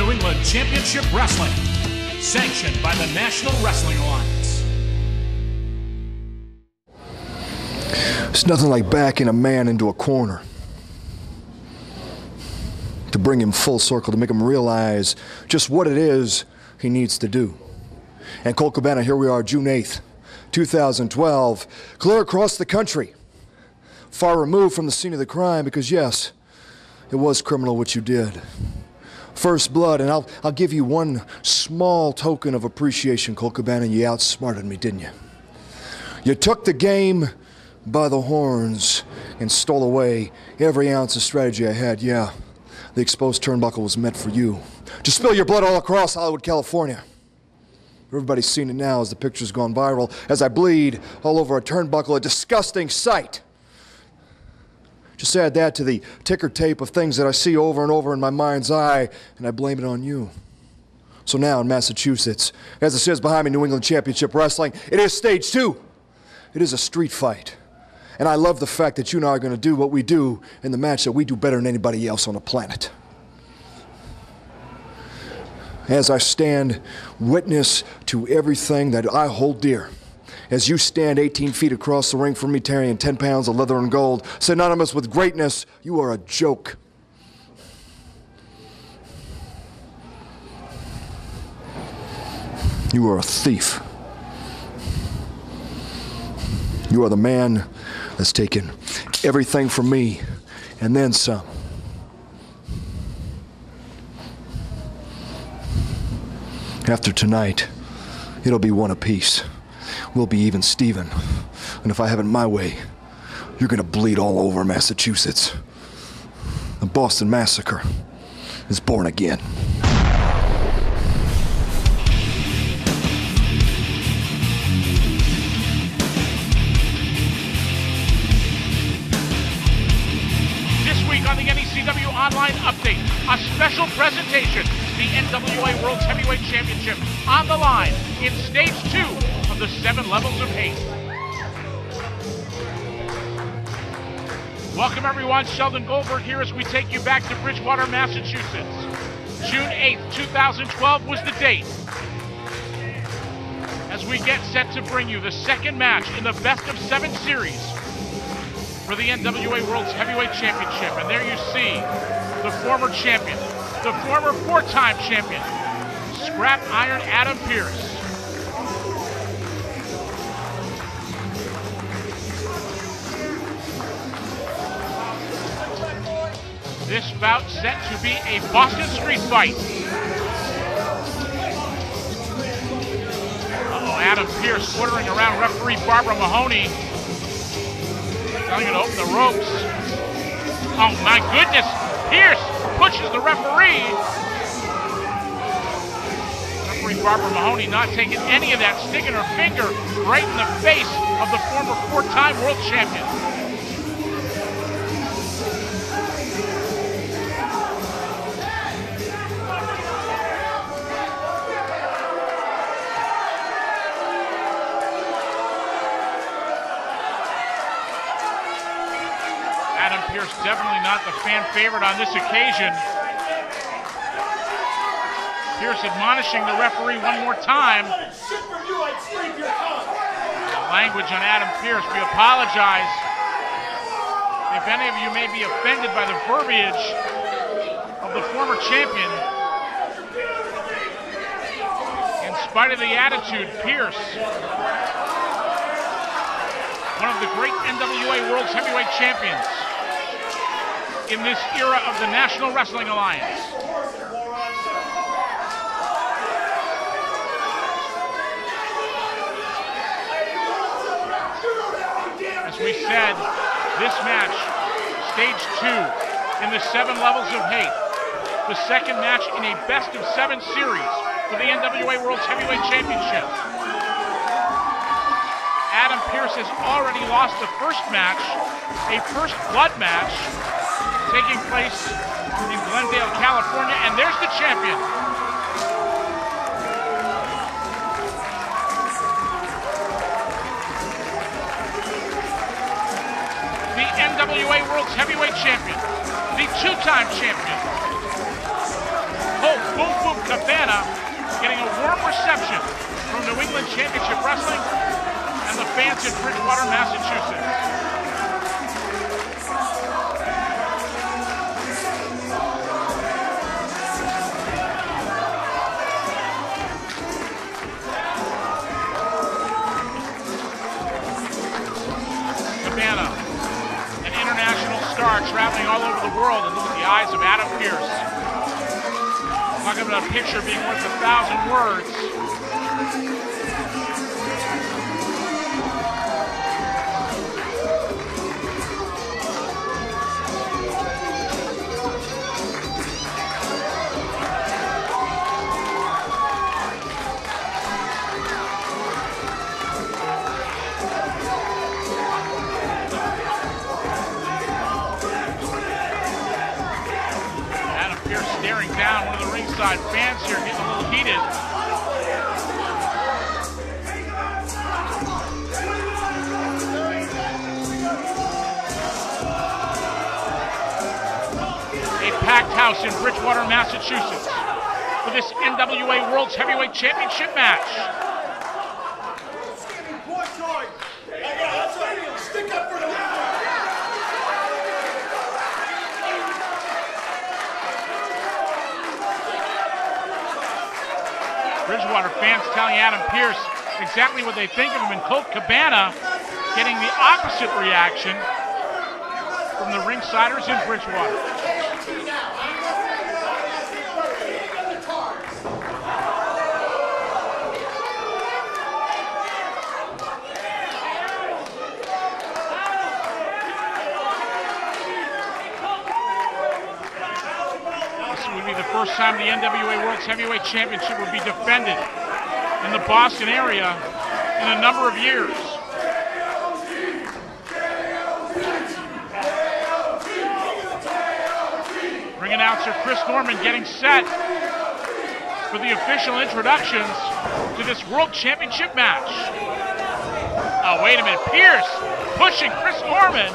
New England Championship Wrestling, sanctioned by the National Wrestling Alliance. It's nothing like backing a man into a corner. To bring him full circle, to make him realize just what it is he needs to do. And Colt Cabana, here we are, June 8th, 2012, clear across the country, far removed from the scene of the crime, because yes, it was criminal what you did. First blood, and I'll give you one small token of appreciation, Colt Cabana. You outsmarted me, didn't you? You took the game by the horns and stole away every ounce of strategy I had. Yeah, the exposed turnbuckle was meant for you. Just spill your blood all across Hollywood, California. Everybody's seen it now as the picture's gone viral, as I bleed all over a turnbuckle, a disgusting sight. Just add that to the ticker tape of things that I see over and over in my mind's eye, and I blame it on you. So now in Massachusetts, as it says behind me, New England Championship Wrestling, it is stage 2. It is a street fight. And I love the fact that you and I are going to do what we do in the match that we do better than anybody else on the planet. As I stand witness to everything that I hold dear, as you stand 18 feet across the ring from me, carrying 10 pounds of leather and gold, synonymous with greatness, you are a joke. You are a thief. You are the man that's taken everything from me and then some. After tonight, it'll be one apiece. We'll be even Steven. And if I have it my way, you're gonna bleed all over Massachusetts. The Boston Massacre is born again. This week on the NECW Online Update, a special presentation, the NWA World Heavyweight Championship on the line in Stage 2 of the 7 Levels of Hate. Welcome everyone, Sheldon Goldberg here as we take you back to Bridgewater, Massachusetts. June 8th, 2012 was the date. As we get set to bring you the second match in the Best of 7 series for the NWA World's Heavyweight Championship. And there you see the former champion, the former 4-time champion, Scrap Iron Adam Pearce. This bout set to be a Boston street fight. Adam Pearce ordering around referee Barbara Mahoney. Telling her to open the ropes. Oh my goodness! Pearce pushes the referee. Referee Barbara Mahoney not taking any of that, sticking her finger right in the face of the former 4-time world champion. Adam Pearce definitely not the fan favorite on this occasion. Pearce admonishing the referee one more time. Language on Adam Pearce, we apologize. If any of you may be offended by the verbiage of the former champion, in spite of the attitude, Pearce, one of the great NWA World's Heavyweight Champions in this era of the National Wrestling Alliance. As we said, this match, stage 2 in the 7 Levels of Hate, the second match in a best of 7 series for the NWA World's Heavyweight Championship. Adam Pearce has already lost the first match, a first blood match, taking place in Glendale, California, and there's the champion. The NWA World's Heavyweight Champion, the 2-time champion, Colt Boom Cabana getting a warm reception from New England Championship Wrestling and the fans in Bridgewater, Massachusetts. Cabana, an international star traveling all over the world, and look at the eyes of Adam Pearce. Talking about a picture being worth 1,000 words. Staring down, one of the ringside fans here getting a little heated. A packed house in Bridgewater, Massachusetts for this NWA World's Heavyweight Championship match. Stick up for the Bridgewater fans telling Adam Pearce exactly what they think of him, and Colt Cabana getting the opposite reaction from the ringsiders in Bridgewater. Would be the first time the NWA World's Heavyweight Championship would be defended in the Boston area in a number of years. Ring announcer Chris Norman getting set for the official introductions to this World Championship match. Oh, wait a minute, Pearce pushing Chris Norman.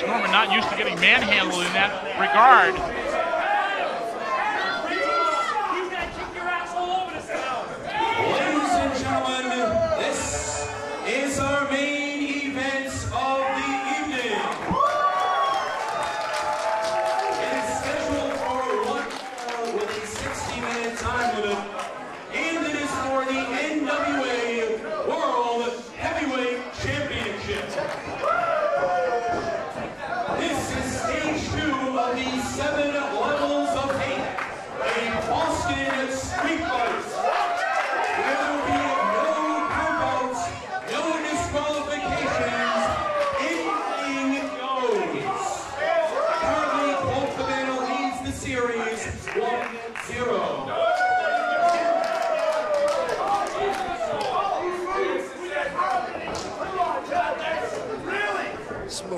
Norman not used to getting manhandled in that regard. Ladies and gentlemen, this is our main event of the evening. It is scheduled for 1 hour with a 60-minute time limit, and it is for the NWA World Heavyweight Championship. This is stage 2 of the 7 levels of hate, a Boston street fight. There will be no countouts, no disqualifications, anything goes. Currently, Colt Cabana leads the series 1-0.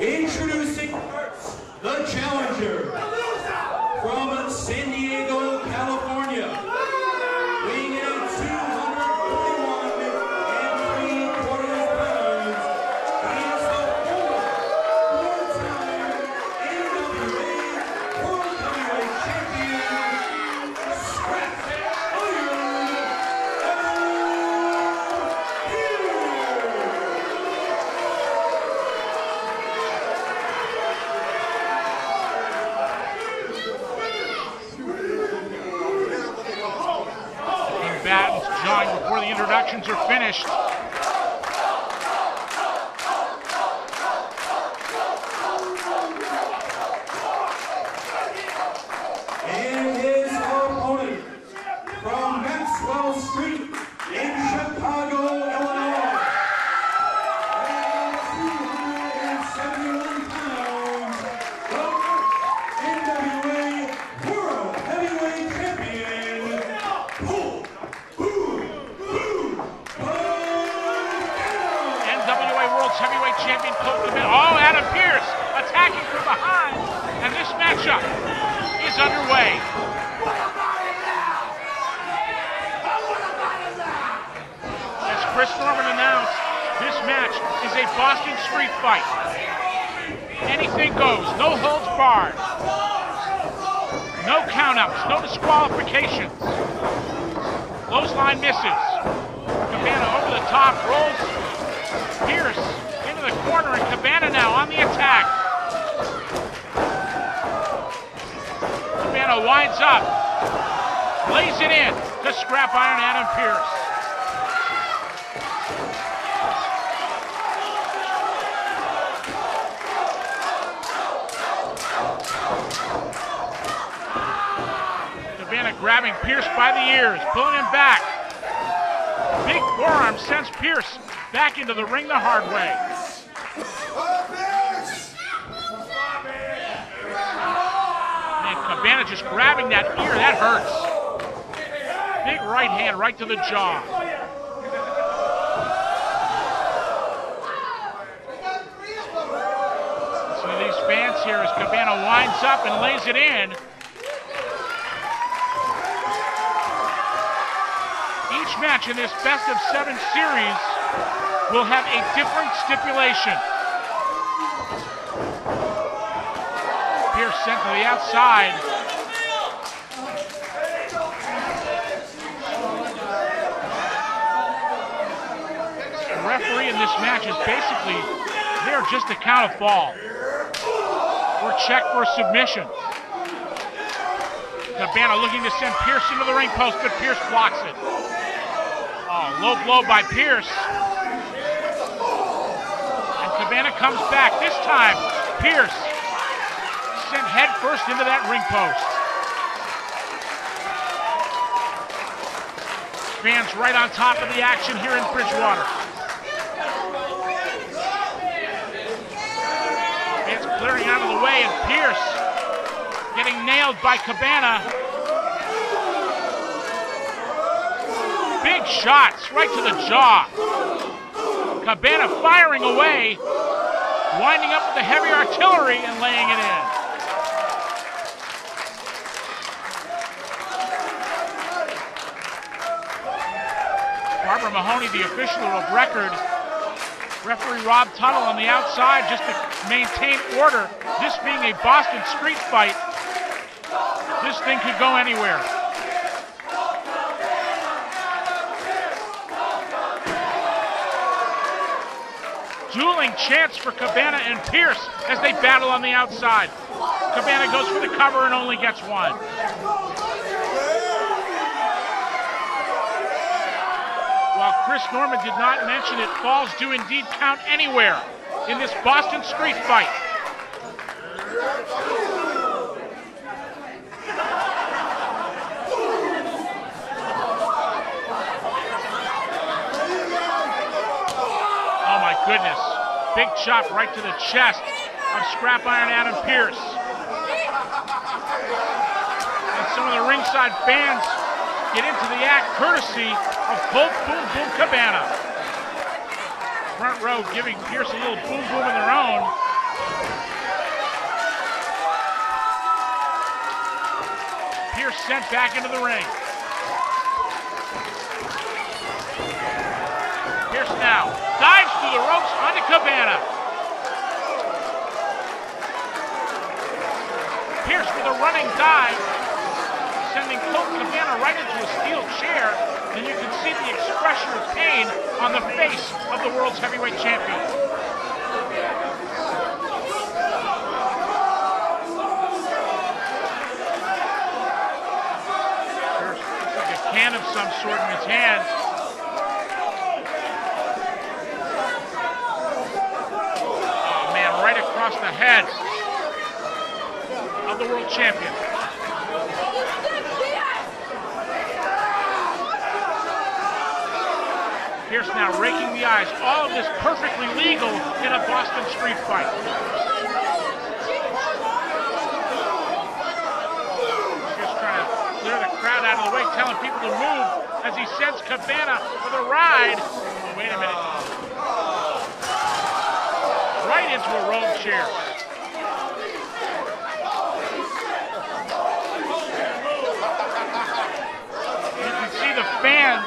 Introducing the challenger from San Diego, California, weighing in at 241 3/4 pounds. He is the four-time NWA World Heavyweight Champion, Scrap Iron Battens jawing before the introductions are finished. And his opponent from Maxwell Street in Chicago, Illinois, weighing 271 pounds, the NWA World Heavyweight Champion, Colt NWA World's Heavyweight Champion Colt Cabana. Oh, Adam Pearce attacking from behind, and this matchup is underway. Chris Norman announced this match is a Boston street fight. Anything goes, no holds barred. No countouts, no disqualifications. Clothesline misses. Cabana over the top, rolls Pearce into the corner, and Cabana now on the attack. Cabana winds up, lays it in to Scrap Iron Adam Pearce. Cabana grabbing Pearce by the ears, pulling him back. Big forearm sends Pearce back into the ring the hard way. And Cabana just grabbing that ear, that hurts. Big right hand right to the jaw. See these fans here as Cabana winds up and lays it in. Each match in this best of 7 series will have a different stipulation. Pearce sent to the outside. The referee in this match is basically there just to count a fall or check for submission. Cabana looking to send Pearce into the ring post, but Pearce blocks it. Oh, low blow by Pearce. And Cabana comes back. This time, Pearce sent head first into that ring post. Fans right on top of the action here in Bridgewater. Fans clearing out of the way, and Pearce getting nailed by Cabana. Big shots right to the jaw. Cabana firing away, winding up with the heavy artillery and laying it in. Barbara Mahoney, the official of record. Referee Rob Tuttle on the outside just to maintain order. This being a Boston street fight, this thing could go anywhere. Dueling chants for Cabana and Pearce as they battle on the outside. Cabana goes for the cover and only gets one. While Chris Norman did not mention it, falls do indeed count anywhere in this Boston street fight. Oh my goodness. Big chop right to the chest of Scrap Iron Adam Pearce. And some of the ringside fans get into the act courtesy of Colt Boom Boom Cabana. Front row giving Pearce a little boom boom of their own. Pearce sent back into the ring. Pearce now dives through the ropes onto Cabana. Pearce with a running dive, sending Colt Cabana right into a steel chair, and you can see the expression of pain on the face of the world's heavyweight champion. Pearce looks like a can of some sort in his hand. Oh man, right across the head of the world champion. Pearce now raking the eyes. All of this perfectly legal in a Boston street fight. Pearce trying to clear the crowd out of the way, telling people to move as he sends Cabana for the ride. Oh, wait a minute. Right into a robe chair. You can see the fans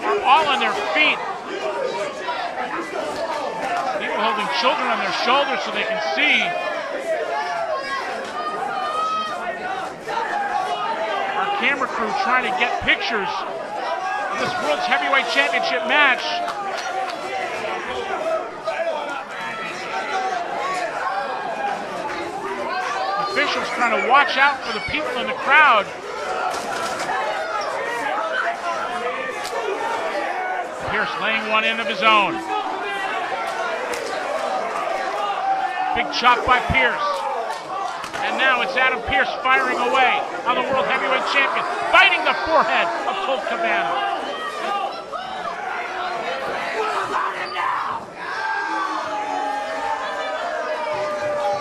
are all on their feet holding children on their shoulders so they can see. Our camera crew trying to get pictures of this World's Heavyweight Championship match. Officials trying to watch out for the people in the crowd. Pearce laying one in of his own. Big chop by Pearce. And now it's Adam Pearce firing away on the World Heavyweight Champion, biting the forehead of Colt Cabana.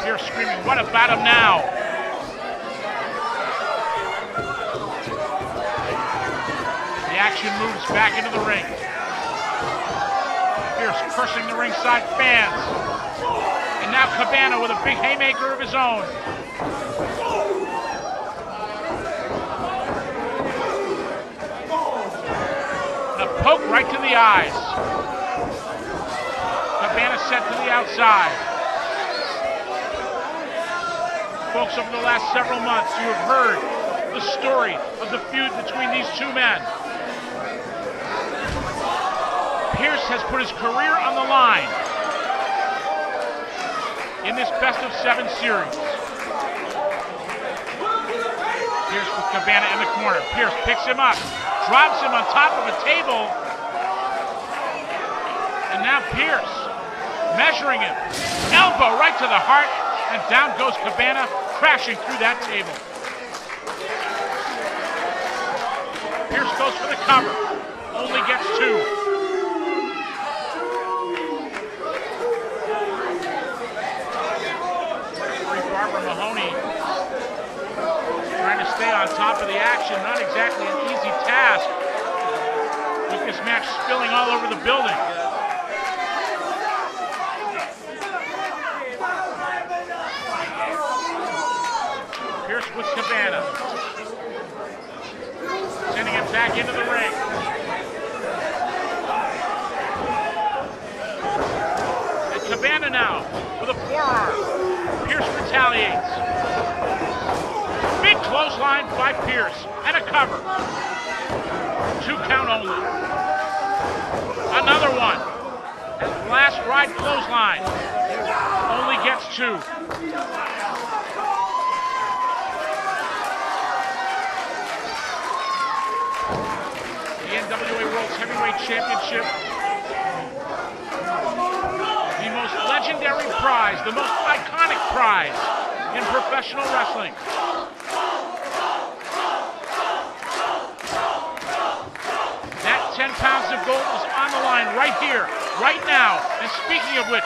Pearce screaming, "What about him now?" The action moves back into the ring. Pearce cursing the ringside fans. And now Cabana with a big haymaker of his own. And a poke right to the eyes. Cabana set to the outside. Folks, over the last several months, you have heard the story of the feud between these two men. Pearce has put his career on the line in this best-of-7 series. Pearce with Cabana in the corner. Pearce picks him up, drops him on top of a table, and now Pearce measuring him. Elbow right to the heart, and down goes Cabana, crashing through that table. Pearce goes for the cover, only gets 2. Trying to stay on top of the action, not exactly an easy task with this match spilling all over the building. Pearce with Cabana, sending him back into the ring. And Cabana now with a forearm. Pearce retaliates. Big clothesline by Pearce, and a cover. 2 count only. Another one. And last ride clothesline. Only gets 2. The NWA World's Heavyweight Championship. The most legendary prize, the most iconic prize in professional wrestling. That 10 pounds of gold is on the line right here, right now. And speaking of which,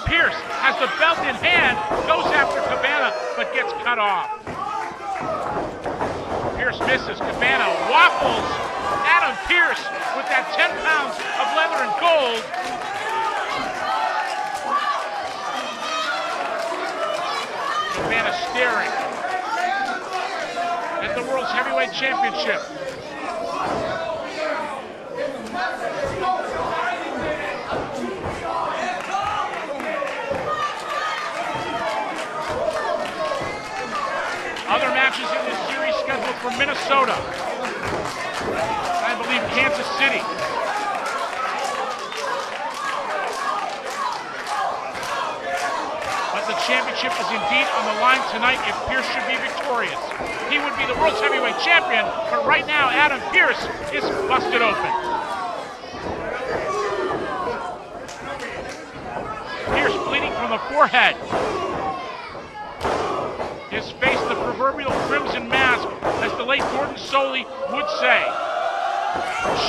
Pearce has the belt in hand, goes after Cabana, but gets cut off. Pearce misses. Cabana waffles Adam Pearce with that 10 pounds of leather and gold. Cabana staring at the World's Heavyweight Championship. Other matches in this series scheduled for Minnesota. I believe Kansas City. But the championship is indeed on the line tonight if Pearce should be victorious. He would be the World's Heavyweight Champion, but right now Adam Pearce is busted open. Pearce bleeding from the forehead. His face the proverbial crimson mask, as the late Gordon Soley would say.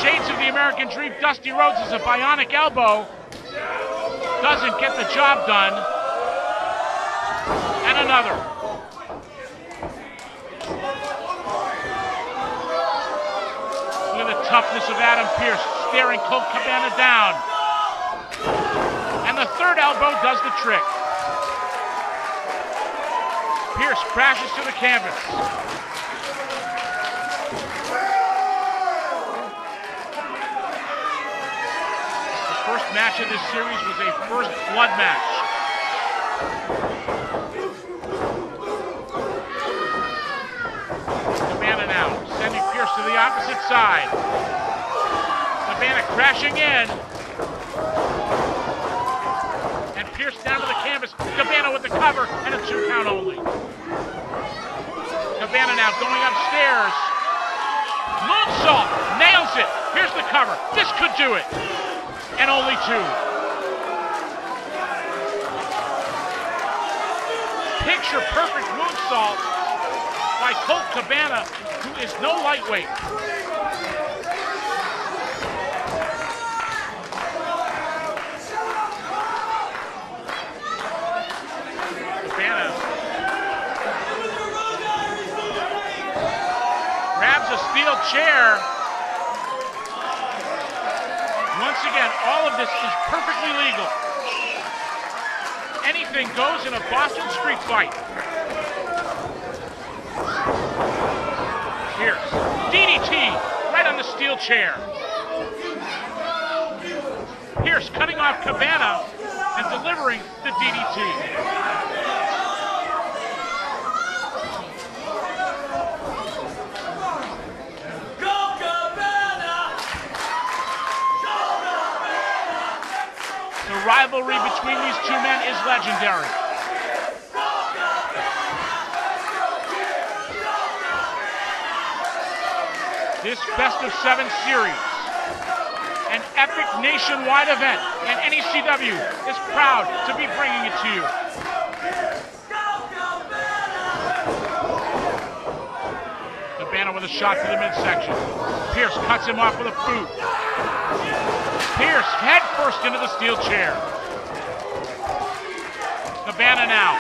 Shades of the American Dream, Dusty Rhodes is a bionic elbow. Doesn't get the job done. And another. Look at the toughness of Adam Pearce, staring Colt Cabana down. And the third elbow does the trick. Pearce crashes to the canvas. The first match match in this series was a first blood match. Cabana now, sending Pearce to the opposite side. Cabana crashing in. And Pearce down to the canvas. Cabana with the cover and a 2 count only. Cabana now going upstairs. Moonsault, nails it. Here's the cover. This could do it. And only 2. Picture perfect moonsault by Colt Cabana, who is no lightweight. Cabana grabs a steel chair. Once again, all of this is perfectly legal. Anything goes in a Boston street fight. Pearce, DDT, right on the steel chair. Pearce cutting off Cabana and delivering the DDT. The rivalry between these two men is legendary. This best of 7 series, an epic nationwide event, and NECW is proud to be bringing it to you. Cabana with a shot to the midsection. Pearce cuts him off with a boot. Pearce head first into the steel chair. Cabana now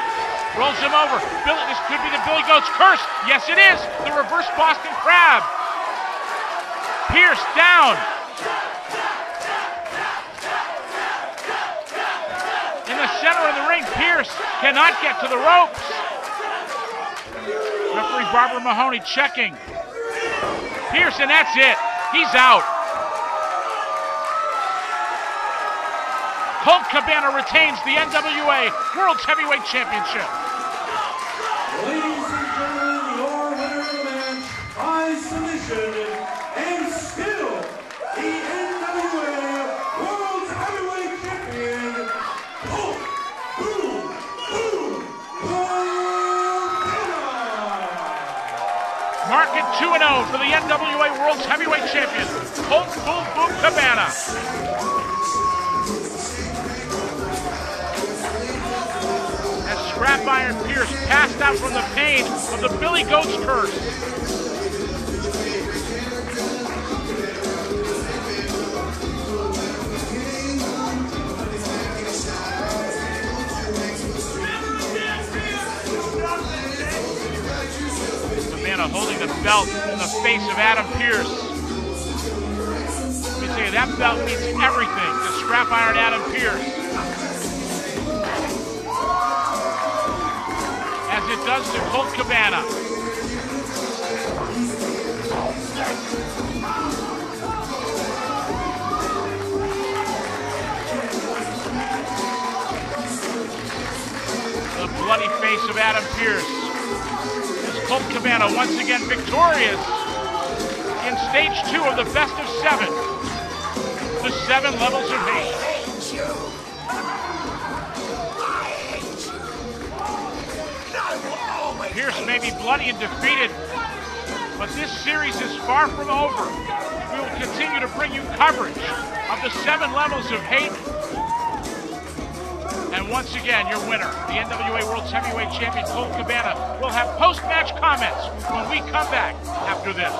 rolls him over. This could be the Billy Goat's curse. Yes, it is. The reverse Boston Crab. Pearce down. In the center of the ring, Pearce cannot get to the ropes. Referee Barbara Mahoney checking. Pearce, and that's it. He's out. Colt Cabana retains the NWA World's Heavyweight Championship. Ladies and gentlemen, your winner of the match by submission, and still the NWA World's Heavyweight Champion, Colt Cabana. Mark it 2-0 for the NWA World's Heavyweight Champion, Colt Cabana. Scrap Iron Pearce passed out from the pain of the Billy Goat's curse. Cabana holding the belt in the face of Adam Pearce. Let me tell you, that belt means everything to Scrap Iron Adam Pearce. As it does to Colt Cabana. The bloody face of Adam Pearce. As Colt Cabana once again victorious in stage 2 of the best of 7. The 7 levels of hate. Pearce may be bloody and defeated, but this series is far from over. We will continue to bring you coverage of the 7 levels of hate. And once again, your winner, the NWA World's Heavyweight Champion, Colt Cabana, will have post-match comments when we come back after this.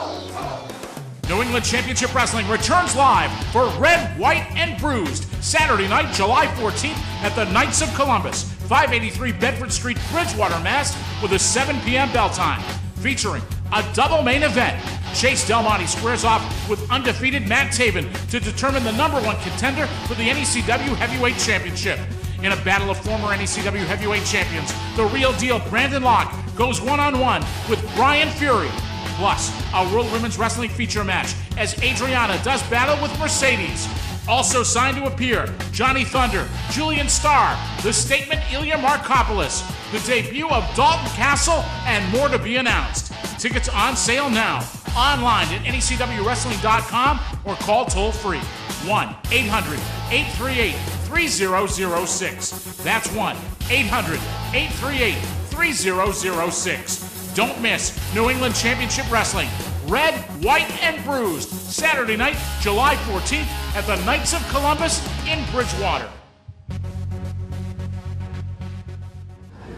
New England Championship Wrestling returns live for Red, White, and Bruised, Saturday night, July 14th at the Knights of Columbus, 583 Bedford Street, Bridgewater, Mass, with a 7 p.m. bell time, featuring a double main event. Chase Del Monte squares off with undefeated Matt Taven to determine the #1 contender for the NECW Heavyweight Championship. In a battle of former NECW Heavyweight Champions, the real deal Brandon Locke goes one-on-one with Brian Fury. Plus, a World Women's Wrestling feature match as Adriana does battle with Mercedes. Also signed to appear, Johnny Thunder, Julian Starr, The Statement Ilya Markopoulos, the debut of Dalton Castle, and more to be announced. Tickets on sale now, online at NECWWrestling.com or call toll-free, 1-800-838-3006. That's 1-800-838-3006. Don't miss New England Championship Wrestling, Red, White, and Bruised, Saturday night, July 14th at the Knights of Columbus in Bridgewater.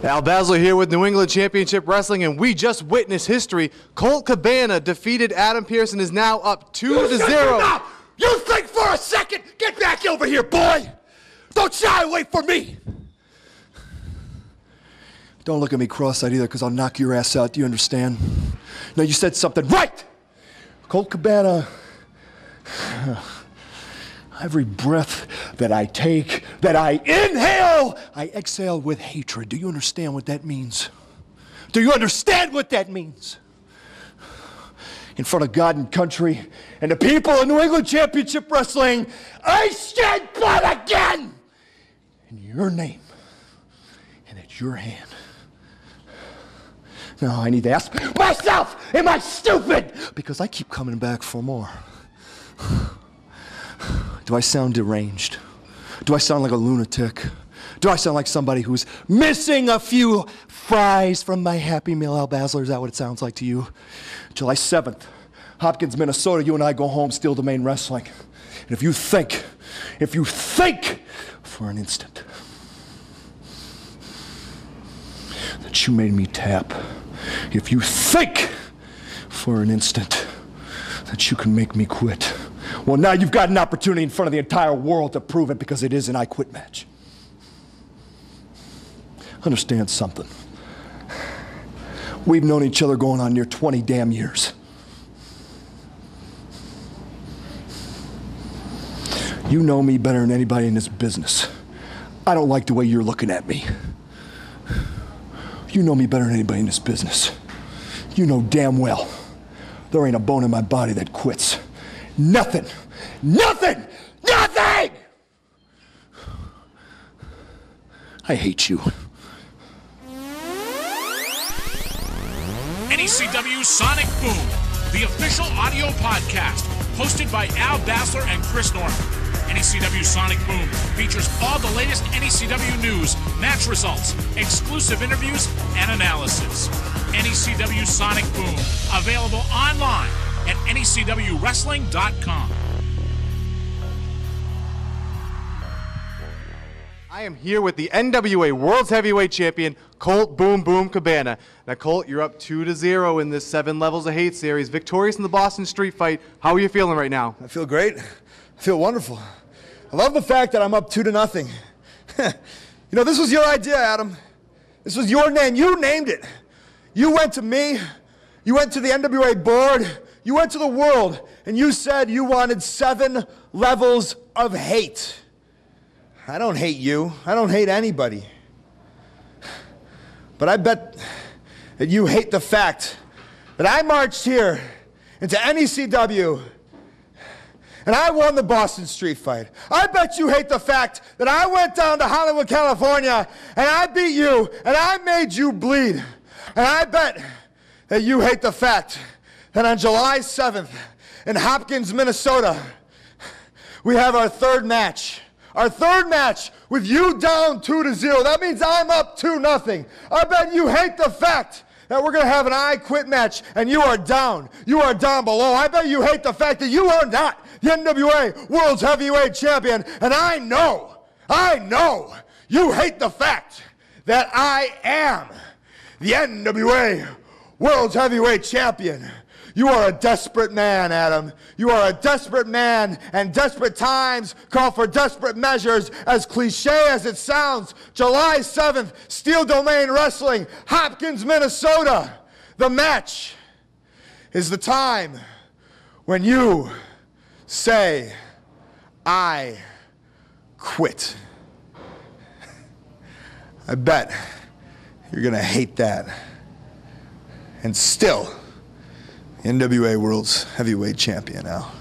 Al Basler here with New England Championship Wrestling, and we just witnessed history. Colt Cabana defeated Adam Pearce and is now up 2-0. You think for a second? Get back over here, boy! Don't shy away from me! Don't look at me cross-eyed either, because I'll knock your ass out. Do you understand? No, you said something right! Colt Cabana, every breath that I take, that I inhale, I exhale with hatred. Do you understand what that means? Do you understand what that means? In front of God and country and the people of New England Championship Wrestling, I shed blood again in your name and at your hand. Now I need to ask myself, am I stupid? Because I keep coming back for more. Do I sound deranged? Do I sound like a lunatic? Do I sound like somebody who's missing a few fries from my Happy Meal, Al Basler? Is that what it sounds like to you? July 7th, Hopkins, Minnesota, you and I go home, Steel Domain Wrestling. And if you think for an instant that you made me tap, if you think for an instant that you can make me quit, well, now you've got an opportunity in front of the entire world to prove it, because it is an I quit match. Understand something. We've known each other going on near 20 damn years. You know me better than anybody in this business. I don't like the way you're looking at me. You know me better than anybody in this business. You know damn well there ain't a bone in my body that quits. Nothing! Nothing! Nothing! I hate you. NECW Sonic Boom, the official audio podcast, hosted by Al Basler and Chris Norman. NECW Sonic Boom features all the latest NECW news, match results, exclusive interviews, and analysis. NECW Sonic Boom, available online at NECWWrestling.com. I am here with the NWA World's Heavyweight Champion, Colt Boom Boom Cabana. Now, Colt, you're up 2-0 in this 7 Levels of Hate series, victorious in the Boston Street Fight. How are you feeling right now? I feel great. I feel wonderful. I love the fact that I'm up 2-0. You know, this was your idea, Adam. This was your name. You named it. You went to me. You went to the NWA board. You went to the world. And you said you wanted 7 levels of hate. I don't hate you. I don't hate anybody. But I bet that you hate the fact that I marched here into NECW and I won the Boston Street Fight. I bet you hate the fact that I went down to Hollywood, California, and I beat you, and I made you bleed. And I bet that you hate the fact that on July 7th in Hopkins, Minnesota, we have our third match. Our third match with you down 2-0. That means I'm up 2-0. I bet you hate the fact that we're going to have an I quit match and you are down. You are down below. I bet you hate the fact that you are not the NWA World's Heavyweight Champion. And I know you hate the fact that I am the NWA World's Heavyweight Champion. You are a desperate man, Adam. You are a desperate man, and desperate times call for desperate measures. As cliche as it sounds, July 7th, Steel Domain Wrestling, Hopkins, Minnesota. The match is the time when you say, I quit. I bet you're gonna hate that. And still, NWA World's Heavyweight Champion now.